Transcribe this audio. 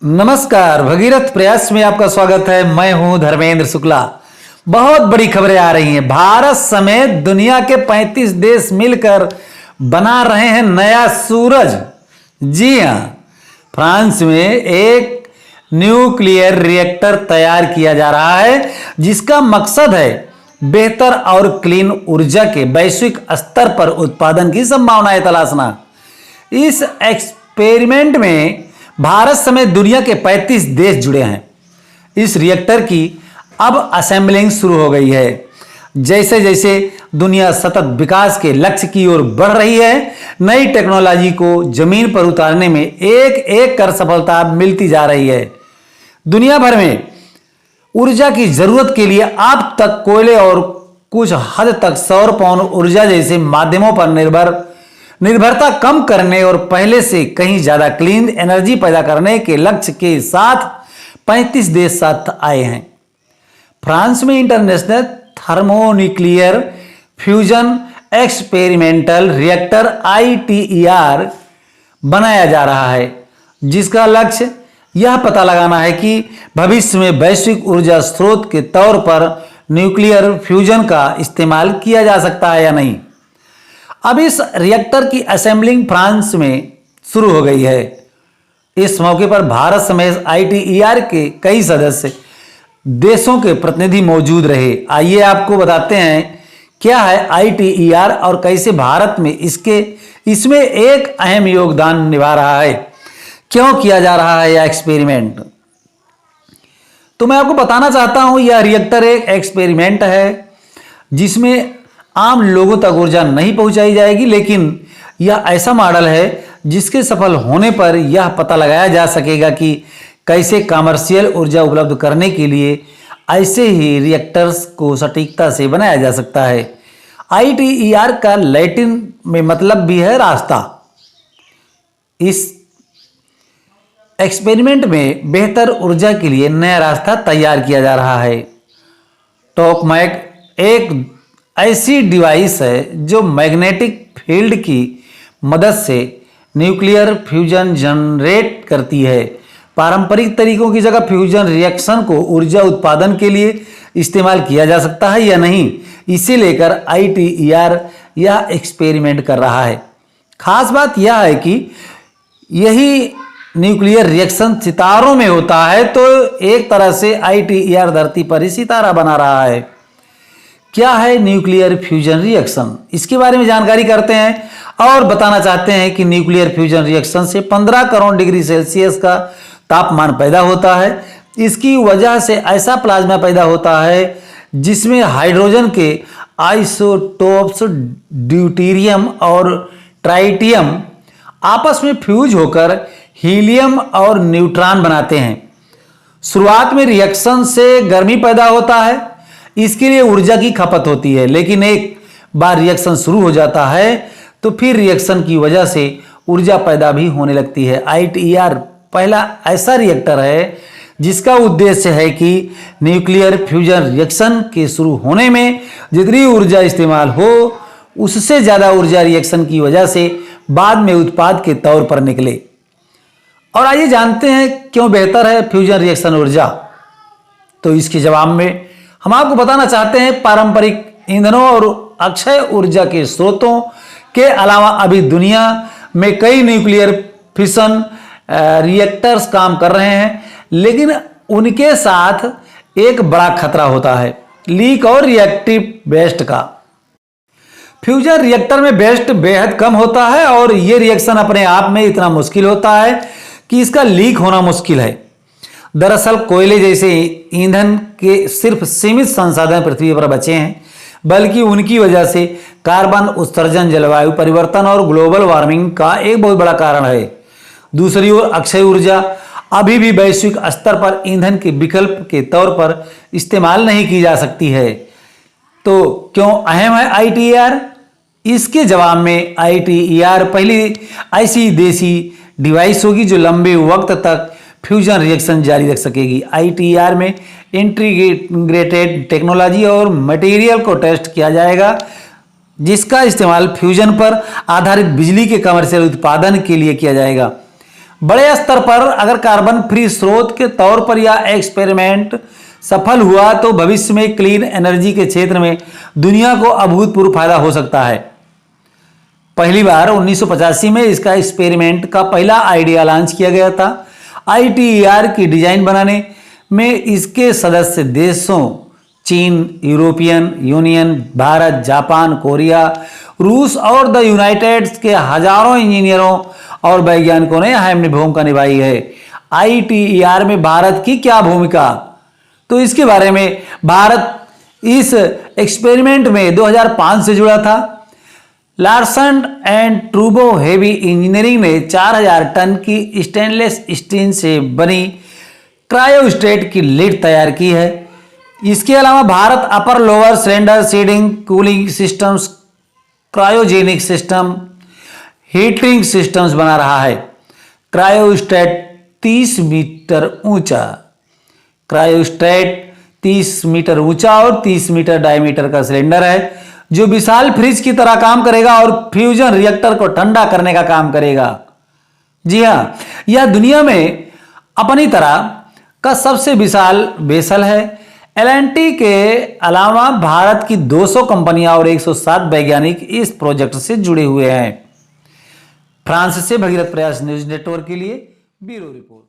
नमस्कार, भगीरथ प्रयास में आपका स्वागत है। मैं हूं धर्मेंद्र शुक्ला। बहुत बड़ी खबरें आ रही हैं। भारत समेत दुनिया के 35 देश मिलकर बना रहे हैं नया सूरज। जी हां, फ्रांस में एक न्यूक्लियर रिएक्टर तैयार किया जा रहा है जिसका मकसद है बेहतर और क्लीन ऊर्जा के वैश्विक स्तर पर उत्पादन की संभावनाएं तलाशना। इस एक्सपेरिमेंट में भारत समेत दुनिया के 35 देश जुड़े हैं। इस रिएक्टर की अब असेंबलिंग शुरू हो गई है। जैसे जैसे दुनिया सतत विकास के लक्ष्य की ओर बढ़ रही है, नई टेक्नोलॉजी को जमीन पर उतारने में एक एक कर सफलता मिलती जा रही है। दुनिया भर में ऊर्जा की जरूरत के लिए अब तक कोयले और कुछ हद तक सौर पवन ऊर्जा जैसे माध्यमों पर निर्भरता कम करने और पहले से कहीं ज्यादा क्लीन एनर्जी पैदा करने के लक्ष्य के साथ 35 देश साथ आए हैं। फ्रांस में international thermonuclear fusion experimental reactor ITER बनाया जा रहा है, जिसका लक्ष्य यह पता लगाना है कि भविष्य में वैश्विक ऊर्जा स्रोत के तौर पर न्यूक्लियर फ्यूजन का इस्तेमाल किया जा सकता है या नहीं। अब इस रिएक्टर की असेंबलिंग फ्रांस में शुरू हो गई है। इस मौके पर भारत समेत ITER के कई सदस्य देशों के प्रतिनिधि मौजूद रहे। आइए आपको बताते हैं क्या है ITER और कैसे भारत में इसमें एक अहम योगदान निभा रहा है, क्यों किया जा रहा है यह एक्सपेरिमेंट। तो मैं आपको बताना चाहता हूं, यह रिएक्टर एक एक्सपेरिमेंट है जिसमें आम लोगों तक ऊर्जा नहीं पहुंचाई जाएगी, लेकिन यह ऐसा मॉडल है जिसके सफल होने पर यह पता लगाया जा सकेगा कि कैसे कमर्शियल ऊर्जा उपलब्ध करने के लिए ऐसे ही रिएक्टर्स को सटीकता से बनाया जा सकता है। ITER का लैटिन में मतलब भी है रास्ता। इस एक्सपेरिमेंट में बेहतर ऊर्जा के लिए नया रास्ता तैयार किया जा रहा है। टॉकमैक एक ऐसी डिवाइस है जो मैग्नेटिक फील्ड की मदद से न्यूक्लियर फ्यूजन जनरेट करती है। पारंपरिक तरीकों की जगह फ्यूजन रिएक्शन को ऊर्जा उत्पादन के लिए इस्तेमाल किया जा सकता है या नहीं, इसे लेकर ITER यह एक्सपेरिमेंट कर रहा है। खास बात यह है कि यही न्यूक्लियर रिएक्शन सितारों में होता है, तो एक तरह से ITER धरती पर ही सितारा बना रहा है। क्या है न्यूक्लियर फ्यूजन रिएक्शन, इसके बारे में जानकारी करते हैं और बताना चाहते हैं कि न्यूक्लियर फ्यूजन रिएक्शन से 15 करोड़ डिग्री सेल्सियस का तापमान पैदा होता है। इसकी वजह से ऐसा प्लाज्मा पैदा होता है जिसमें हाइड्रोजन के आइसोटोप्स ड्यूटेरियम और ट्राइटियम आपस में फ्यूज होकर हीलियम और न्यूट्रॉन बनाते हैं। शुरुआत में रिएक्शन से गर्मी पैदा होता है, इसके लिए ऊर्जा की खपत होती है, लेकिन एक बार रिएक्शन शुरू हो जाता है तो फिर रिएक्शन की वजह से ऊर्जा पैदा भी होने लगती है। ITER पहला ऐसा रिएक्टर है जिसका उद्देश्य है कि न्यूक्लियर फ्यूजन रिएक्शन के शुरू होने में जितनी ऊर्जा इस्तेमाल हो, उससे ज्यादा ऊर्जा रिएक्शन की वजह से बाद में उत्पाद के तौर पर निकले। और आइए जानते हैं क्यों बेहतर है फ्यूजन रिएक्शन ऊर्जा। तो इसके जवाब में हम आपको बताना चाहते हैं, पारंपरिक ईंधनों और अक्षय ऊर्जा के स्रोतों के अलावा अभी दुनिया में कई न्यूक्लियर फिशन रिएक्टर्स काम कर रहे हैं, लेकिन उनके साथ एक बड़ा खतरा होता है, लीक और रिएक्टिव वेस्ट का। फ्यूजन रिएक्टर में वेस्ट बेहद कम होता है और यह रिएक्शन अपने आप में इतना मुश्किल होता है कि इसका लीक होना मुश्किल है। दरअसल कोयले जैसे ईंधन के सिर्फ सीमित संसाधन पृथ्वी पर बचे हैं, बल्कि उनकी वजह से कार्बन उत्सर्जन, जलवायु परिवर्तन और ग्लोबल वार्मिंग का एक बहुत बड़ा कारण है। दूसरी ओर अक्षय ऊर्जा अभी भी वैश्विक स्तर पर ईंधन के विकल्प के तौर पर इस्तेमाल नहीं की जा सकती है। तो क्यों अहम है ITER? इसके जवाब में ITER पहली ऐसी देसी डिवाइस होगी जो लंबे वक्त तक फ्यूजन रिएक्शन जारी रख सकेगी। ITER में इंटीग्रेटेड टेक्नोलॉजी और मटेरियल को टेस्ट किया जाएगा, जिसका इस्तेमाल फ्यूजन पर आधारित बिजली के कमर्शियल उत्पादन के लिए किया जाएगा। बड़े स्तर पर अगर कार्बन फ्री स्रोत के तौर पर यह एक्सपेरिमेंट सफल हुआ तो भविष्य में क्लीन एनर्जी के क्षेत्र में दुनिया को अभूतपूर्व फायदा हो सकता है। पहली बार 1985 में इसका एक्सपेरिमेंट का पहला आइडिया लॉन्च किया गया था। ITER की डिजाइन बनाने में इसके सदस्य देशों चीन, European union, Bharat, Japan, Korea, रूस और द यूनाइटेड के हजारों इंजीनियरों और वैज्ञानिकों ने अहम भूमिका निभाई है। ITER में भारत की क्या भूमिका, तो इसके बारे में भारत इस एक्सपेरिमेंट में 2005 से जुड़ा था। लार्सन एंड ट्रूबो हेवी इंजीनियरिंग ने 4000 टन की स्टेनलेस स्टील से बनी क्रायोस्टेट की लीड तैयार की है। इसके अलावा Bharat upper lower cylinder seeding cooling systems, cryogenic system, heating systems बना रहा है। क्रायोस्टेट 30 मीटर ऊंचा, क्रायोस्टेट 30 मीटर ऊंचा और 30 मीटर डायमीटर का सिलेंडर है जो विशाल फ्रिज की तरह काम करेगा और फ्यूजन रिएक्टर को ठंडा करने का काम करेगा। जी हां, यह दुनिया में अपनी तरह का सबसे विशाल वेसल है। L&T के अलावा भारत की 200 कंपनियां और 107 वैज्ञानिक इस प्रोजेक्ट से जुड़े हुए हैं। फ्रांस से भगीरथ प्रयास न्यूज नेटवर्क के लिए ब्यूरो रिपोर्ट।